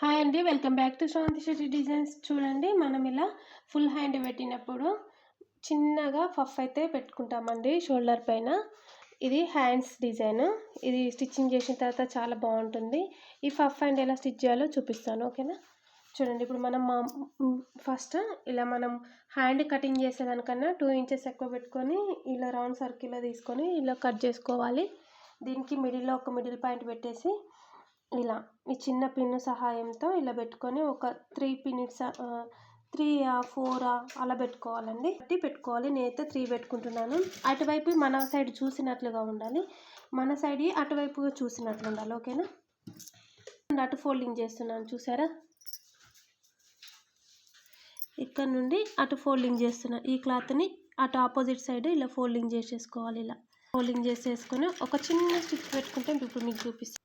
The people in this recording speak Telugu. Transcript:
హాయ్ అండి. Welcome back to Sravanthi Shetty designs. చూడండి, మనం ఇలా ఫుల్ హ్యాండ్ పెట్టినప్పుడు చిన్నగా పఫ్ అయితే పెట్టుకుంటామండి షోల్డర్ పైన. ఇది హ్యాండ్స్ డిజైన్. ఇది స్టిచ్చింగ్ చేసిన తర్వాత చాలా బాగుంటుంది. ఈ పఫ్ హ్యాండ్ ఎలా స్టిచ్ చేయాలో చూపిస్తాను, ఓకేనా? చూడండి, ఇప్పుడు మనం ఫస్ట్ ఇలా మనం హ్యాండ్ కటింగ్ చేసేదానికన్నా 2 ఇంచెస్ ఎక్కువ పెట్టుకొని ఇలా రౌండ్ సర్కిల్లో తీసుకొని ఇలా కట్ చేసుకోవాలి. దీనికి మిడిల్లో ఒక మిడిల్ పాయింట్ పెట్టేసి ఇలా ఈ చిన్న పిన్ సహాయంతో ఇలా పెట్టుకొని ఒక 3 పిన్స్ 3 4 అలా పెట్టుకోవాలండి. పెట్టుకోవాలి. నేనైతే 3 పెట్టుకుంటున్నాను. అటువైపు మన సైడ్ చూసినట్లుగా ఉండాలి, మన సైడ్ అటువైపు చూసినట్లు ఉండాలి, ఓకేనా? అటు ఫోల్డింగ్ చేస్తున్నాను, చూసారా? ఇక్కడ నుండి అటు ఫోల్డింగ్ చేస్తున్నా. ఈ క్లాత్ని అటు ఆపోజిట్ సైడ్ ఇలా ఫోల్డింగ్ చేసేసుకోవాలి. ఇలా ఫోల్డింగ్ చేసేసుకొని ఒక చిన్న స్టిచ్ పెట్టుకుంటే ఇప్పుడు మీకు చూపిస్తాను.